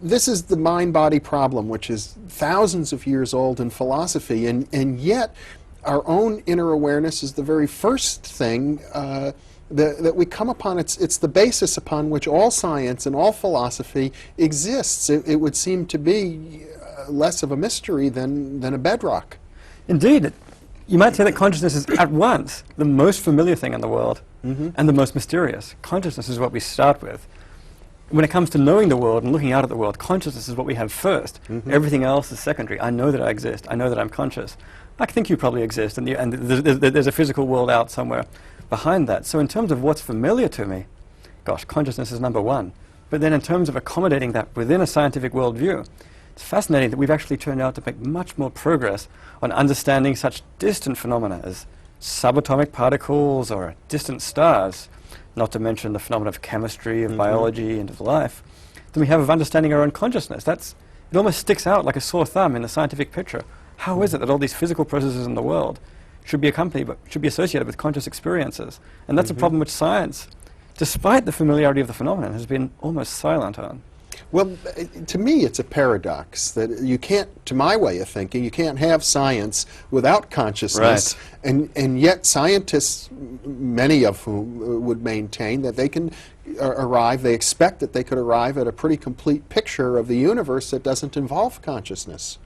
this is the mind-body problem, which is thousands of years old in philosophy, and yet our own inner awareness is the very first thing that we come upon. It's the basis upon which all science and all philosophy exists. It would seem to be less of a mystery than a bedrock. Indeed. You might say that consciousness is at once the most familiar thing in the world and the most mysterious. Consciousness is what we start with. When it comes to knowing the world and looking out at the world, consciousness is what we have first. Everything else is secondary. I know that I exist. I know that I'm conscious. I think you probably exist, and there's a physical world out somewhere behind that. So in terms of what's familiar to me, gosh, consciousness is number one. But then in terms of accommodating that within a scientific worldview, it's fascinating that we've actually turned out to make much more progress on understanding such distant phenomena as subatomic particles or distant stars, not to mention the phenomena of chemistry, of biology, and of life, than we have of understanding our own consciousness. It almost sticks out like a sore thumb in the scientific picture. How is it that all these physical processes in the world should be associated with conscious experiences? And that's a problem which science, despite the familiarity of the phenomenon, has been almost silent on. Well, to me, it's a paradox that you can't, to my way of thinking, you can't have science without consciousness, and yet scientists, many of whom would maintain that they can they expect that they could arrive at a pretty complete picture of the universe that doesn't involve consciousness.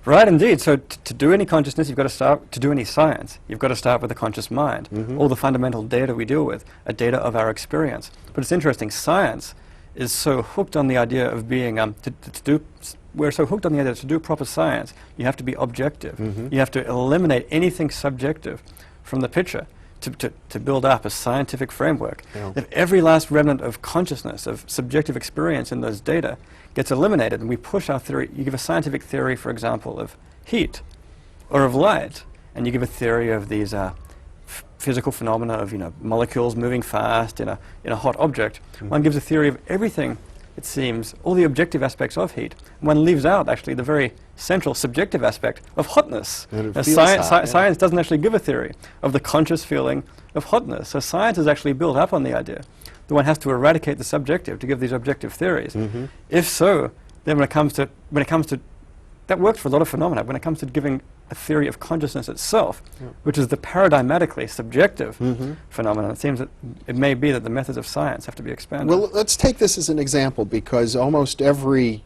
Right, indeed. So to do any consciousness, you've got to start, to do any science, you've got to start with the conscious mind. All the fundamental data we deal with are data of our experience. But it's interesting, science is so hooked on the idea of being, we're so hooked on the idea that to do proper science, you have to be objective. You have to eliminate anything subjective from the picture to build up a scientific framework. If every last remnant of consciousness, of subjective experience in those data gets eliminated, and we push our theory, you give a scientific theory, for example, of heat or of light, and you give a theory of these physical phenomena of molecules moving fast in a hot object. One gives a theory of everything, it seems, all the objective aspects of heat. One leaves out actually the very central subjective aspect of hotness. Science doesn't actually give a theory of the conscious feeling of hotness. So science is actually built up on the idea that one has to eradicate the subjective to give these objective theories. If so, then when it comes to that works for a lot of phenomena. When it comes to giving a theory of consciousness itself, which is the paradigmatically subjective phenomenon, it seems that it may be that the methods of science have to be expanded. Well, let's take this as an example, because almost every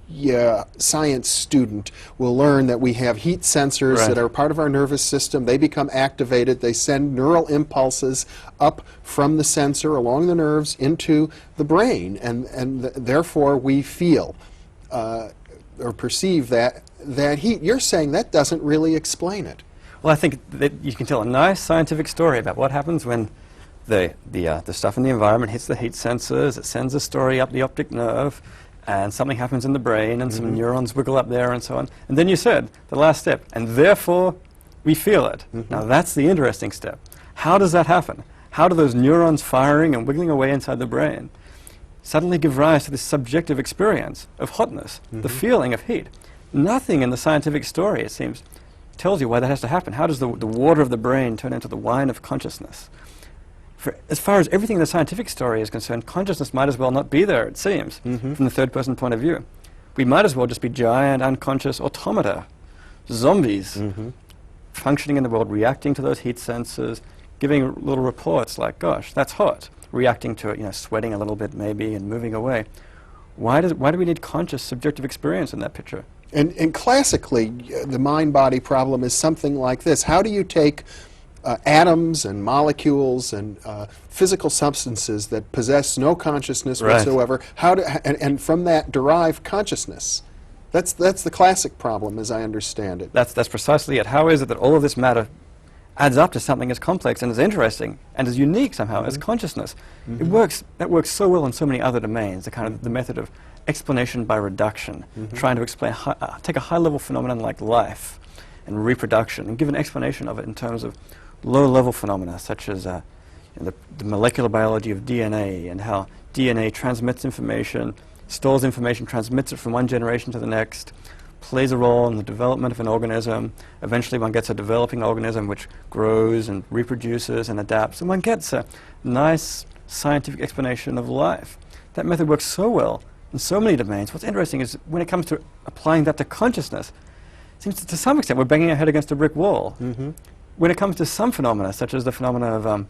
science student will learn that we have heat sensors that are part of our nervous system. They become activated. They send neural impulses up from the sensor along the nerves into the brain, and therefore we feel or perceive that heat. You're saying that doesn't really explain it. Well, I think that you can tell a nice scientific story about what happens when the stuff in the environment hits the heat sensors. It sends a story up the optic nerve, and something happens in the brain, and some neurons wiggle up there, and so on. And then you said the last step, and therefore we feel it. Now that's the interesting step. How does that happen? How do those neurons firing and wiggling away inside the brain suddenly give rise to this subjective experience of hotness, the feeling of heat? Nothing in the scientific story, it seems, tells you why that has to happen. How does the water of the brain turn into the wine of consciousness? As far as everything in the scientific story is concerned, consciousness might as well not be there, it seems, from the third-person point of view. We might as well just be giant, unconscious automata, zombies, functioning in the world, reacting to those heat sensors, giving little reports like, gosh, that's hot, reacting to it, sweating a little bit maybe and moving away. Why do we need conscious subjective experience in that picture? And classically, the mind-body problem is something like this. How do you take atoms and molecules and physical substances that possess no consciousness whatsoever, and from that derive consciousness? That's the classic problem, as I understand it. That's precisely it. How is it that all of this matter adds up to something as complex and as interesting and as unique somehow as consciousness? That works so well in so many other domains, the method of explanation by reduction, trying to explain, take a high-level phenomenon like life and reproduction and give an explanation of it in terms of low-level phenomena such as the molecular biology of DNA and how DNA transmits information, stores information, transmits it from one generation to the next, plays a role in the development of an organism. Eventually one gets a developing organism which grows and reproduces and adapts, and one gets a nice scientific explanation of life. That method works so well in so many domains. What's interesting is when it comes to applying that to consciousness, it seems to some extent we're banging our head against a brick wall. When it comes to some phenomena, such as the phenomena of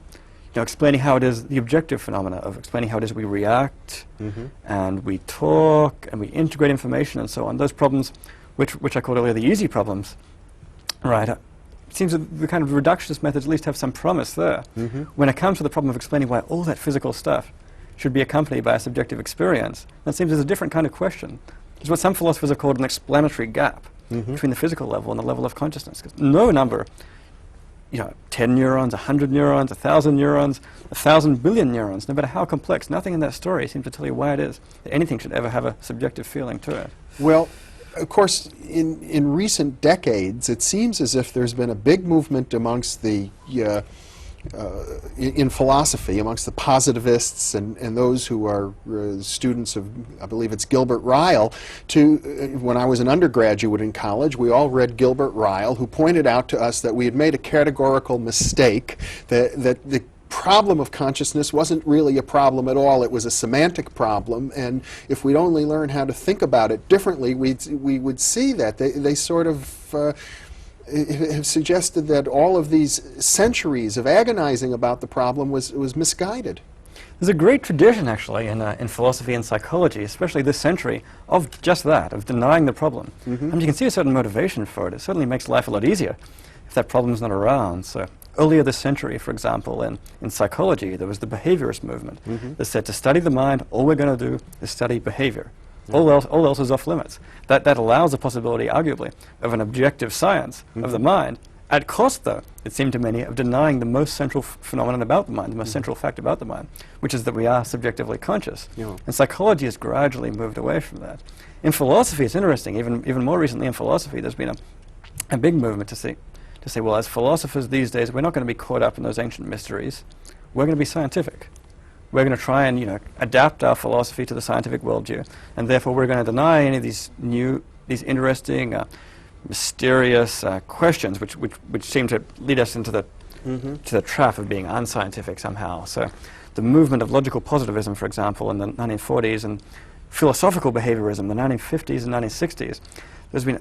explaining how it is, the objective phenomena of explaining how it is we react, and we talk, and we integrate information, and so on, those problems, which I called earlier the easy problems, right? It seems that the kind of reductionist methods at least have some promise there. When it comes to the problem of explaining why all that physical stuff should be accompanied by a subjective experience, that seems as a different kind of question. It's what some philosophers have called an explanatory gap between the physical level and the level of consciousness. 'Cause no number, 10 neurons, 100 neurons, 1,000 neurons, 1,000 billion neurons, no matter how complex, nothing in that story seems to tell you why it is that anything should ever have a subjective feeling to it. Well, of course, in recent decades, it seems as if there's been a big movement amongst the in philosophy, amongst the positivists and those who are students of, I believe it's Gilbert Ryle, when I was an undergraduate in college, we all read Gilbert Ryle, who pointed out to us that we had made a categorical mistake, that the problem of consciousness wasn't really a problem at all. It was a semantic problem, and if we'd only learn how to think about it differently, we would see that. They sort of have suggested that all of these centuries of agonizing about the problem was misguided. There's a great tradition, actually, in philosophy and psychology, especially this century, of just that, of denying the problem. And you can see a certain motivation for it. It certainly makes life a lot easier if that problem's not around. So earlier this century, for example, in psychology, there was the behaviorist movement that said to study the mind, all we're going to do is study behavior. All else is off limits. That allows the possibility, arguably, of an objective science of the mind, at cost, though, it seemed to many, of denying the most central phenomenon about the mind, the most central fact about the mind, which is that we are subjectively conscious. And psychology has gradually moved away from that. In philosophy, it's interesting, even more recently in philosophy, there's been a big movement to say, well, as philosophers these days, we're not going to be caught up in those ancient mysteries. We're going to be scientific. We're going to try and adapt our philosophy to the scientific worldview, and therefore we're going to deny any of these interesting, mysterious questions, which seem to lead us into the trap of being unscientific somehow. So, the movement of logical positivism, for example, in the 1940s, and philosophical behaviorism in the 1950s and 1960s,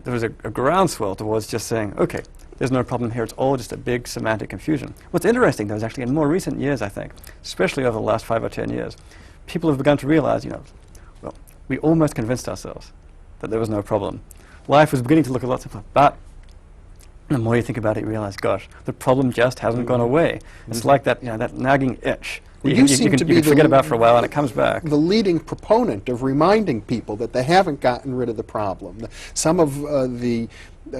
there was a groundswell towards just saying, okay, there's no problem here, it's all just a big semantic confusion. What's interesting, though, is actually in more recent years, I think, especially over the last 5 or 10 years, people have begun to realize, well, we almost convinced ourselves that there was no problem. Life was beginning to look a lot simpler, but the more you think about it, you realize, gosh, the problem just hasn't gone away. It's like that, that nagging itch. You can forget about for a while, and it comes back. The leading proponent of reminding people that they haven't gotten rid of the problem. Some of the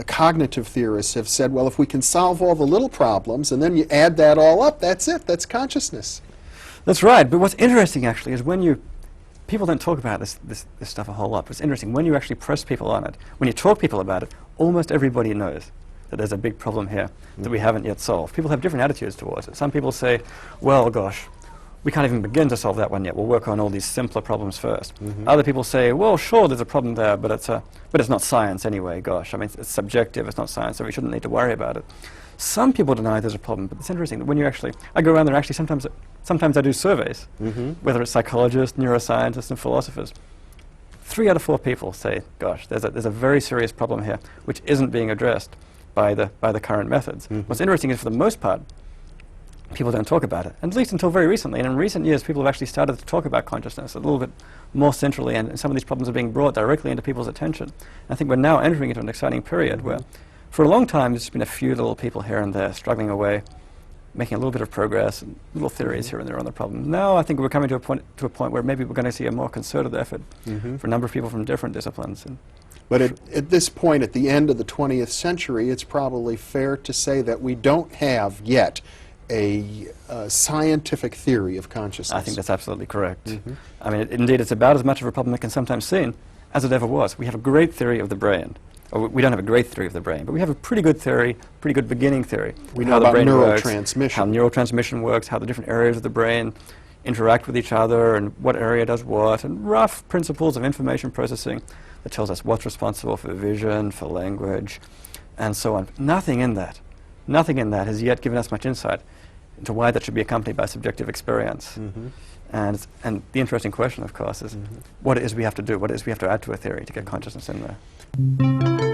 cognitive theorists have said, well, if we can solve all the little problems, and then you add that all up, that's it. That's consciousness. That's right. But what's interesting, actually, is when people don't talk about this stuff a whole lot. But it's interesting, when you actually press people on it, when you talk people about it, almost everybody knows that there's a big problem here that we haven't yet solved. People have different attitudes towards it. Some people say, well, gosh, we can't even begin to solve that one yet. We'll work on all these simpler problems first. Other people say, well, sure, there's a problem there, but it's not science anyway. Gosh, I mean, it's subjective. It's not science, so we shouldn't need to worry about it. Some people deny there's a problem, but it's interesting that when I go around there, actually, sometimes I do surveys, whether it's psychologists, neuroscientists, and philosophers. 3 out of 4 people say, gosh, there's a very serious problem here, which isn't being addressed by the current methods. What's interesting is, for the most part, people don't talk about it, and at least until very recently. And in recent years, people have actually started to talk about consciousness a little bit more centrally, and some of these problems are being brought directly into people's attention. And I think we're now entering into an exciting period where, for a long time, there's been a few little people here and there struggling away, making a little bit of progress, and little theories here and there on the problem. Now I think we're coming to a point where maybe we're going to see a more concerted effort for a number of people from different disciplines. But at this point, at the end of the 20th century, it's probably fair to say that we don't have yet a scientific theory of consciousness. I think that's absolutely correct. I mean, indeed, it's about as much of a problem that can sometimes seem as it ever was. We have a great theory of the brain. Or we don't have a great theory of the brain, but we have a pretty good theory, pretty good beginning theory. We know about neurotransmission. How neurotransmission works, how the different areas of the brain interact with each other, and what area does what, and rough principles of information processing that tells us what's responsible for vision, for language, and so on. Nothing in that has yet given us much insight into why that should be accompanied by subjective experience. And the interesting question, of course, is what it is we have to do, what it is we have to add to a theory to get consciousness in there.